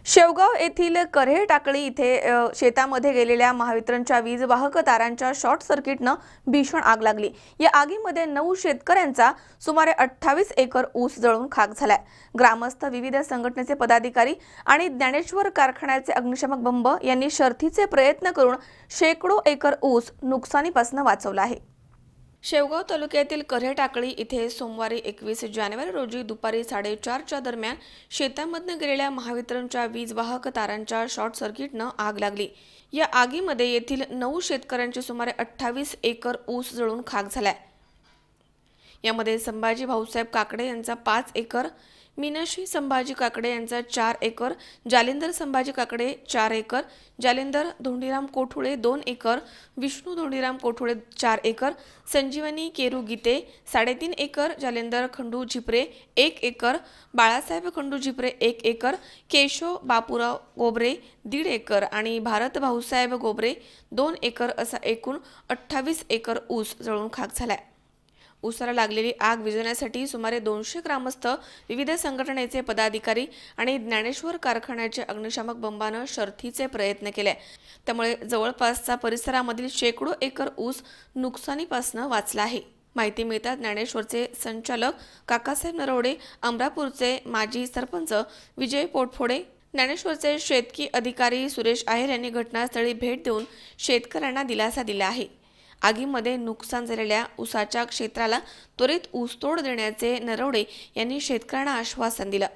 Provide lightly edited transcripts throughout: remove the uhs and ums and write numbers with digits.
शेवगाव येथील कऱ्हे टाकळी इथे शेतामध्ये गेलेल्या महावितरणच्या वीज वाहक तारांच्या शॉर्ट सर्किटनं भीषण आग लागली। या आगीमध्ये 9 शेतकऱ्यांचा सुमारे 28 एकर ऊस जळून खाक झालाय। ग्रामस्थ, विविध संघटनेचे पदाधिकारी आणि ज्ञानेश्वर कारखान्याचे अग्निशमक बंब यांनी शर्थीचे प्रयत्न करून शेकडो एकर ऊस नुकसानीपासून वाचवला आहे। शेवगाव तालुक्यातील कऱ्हे टाकळी इथे सोमवारी 21 जानेवारी रोजी दुपारी 4:30च्या दरम्यान शेतामधून गेलेल्या महावितरणच्या वीज वाहक तारांच्या शॉर्ट सर्किटनं आग लागली। या आगीमध्ये येथील 9 शेतकऱ्यांचे सुमारे 28 एकर ऊस जळून खाक झालाय। यामध्ये संभाजी भाऊसाहेब काकडे यांचा 5 एकर, मीनाक्षी संभाजी काकडे यांचा 4 acre, Jalinder Sambhaji Kakade 4 acre, Jalinder Dhondiram Kothule 2 acre, Vishnu Dhondiram Kothule 4 acre, Sanjivani Keru Gite 3.5 acre, Jalinder Khandu Zipre 1 acre, Balasaheb Khandu Zipre 1 acre, Keshav Bapurao Gobare 1.5 acre आणि भारत भाऊसाहेब गोबरे 2 एकर असा एकूण 28 एकर ऊस जळून खाक झालाय। ऊसाला लागलेली आग विझवण्यासाठी सुमारे 200 ग्रामस्थ, विविध संघटनेचे पदाधिकारी आणि ज्ञानेश्वर कारखान्याचे अग्निशामक बंबानं शर्थीचे प्रयत्न केले। त्यामुळे जवळपासचा परिसरामधील शेकडो एकर ऊस नुकसानीपासून वाचला आहे। माहिती मिळताच ज्ञानेश्वरचे संचालक काकासाहेब नरवडे, अमरापूरचे माजी सरपंच विजय पोटफोडे, ज्ञानेश्वरचे शेतकी अधिकारी सुरेश आहेर यांनी घटनास्थळी भेट देऊन शेतकऱ्यांना दिलासा दिला आहे। आगीमध्ये नुकसान झालेल्या ऊसाच्या क्षेत्राला त्वरित ऊसतोड देण्याचे नरवडे यांनी शेतकऱ्यांना आश्वासन दिलं।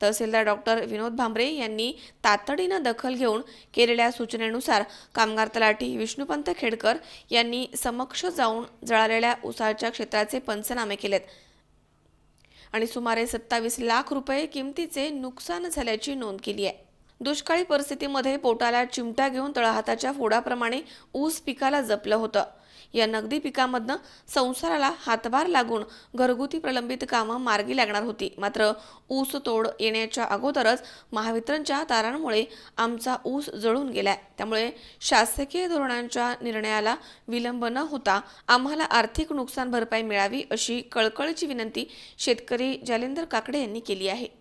तहसीलदार डॉक्टर विनोद भांबरे यांनी तातडीनं दखल घेऊन केलेल्या सूचनेनुसार कामगार तलाठी विष्णुपंत खेडकर यांनी समक्ष जाऊन जळालेल्या ऊसाच्या क्षेत्राचे पंचनामे केलेत आणि सुमारे 27 लाख रुपये किमतीचे नुकसान झाल्याची नोंद केली आहे। दुष्काळी परिस्थितीमध्ये पोटाला चिमटा घेऊन तळहाताच्या फोडाप्रमाणे ऊस पिकाला जपलं होतं। या नगदी पिकामधनं संसाराला हातभार लागून घरगुती प्रलंबित कामं मार्गी लागणार होती। मात्र ऊस तोड येण्याच्या अगोदरच महावितरणच्या तारांमुळे आमचा ऊस जळून गेलाय। त्यामुळे शासकीय धोरणांच्या निर्णयाला विलंब न होता आम्हाला आर्थिक नुकसान भरपाई मिळावी अशी कळकळीची विनंती शेतकरी जालिंदर काकडे यांनी केली आहे।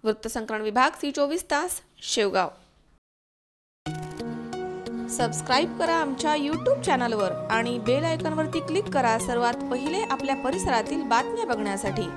वृत्तसंकलन विभाग C24 तास शेवगाव। सबस्क्राइब करा आमच्या YouTube चॅनलवर आणि बेल आयकॉनवरती क्लिक करा सर्वात पहिले आपल्या परिसरातील बातम्या बघण्यासाठी।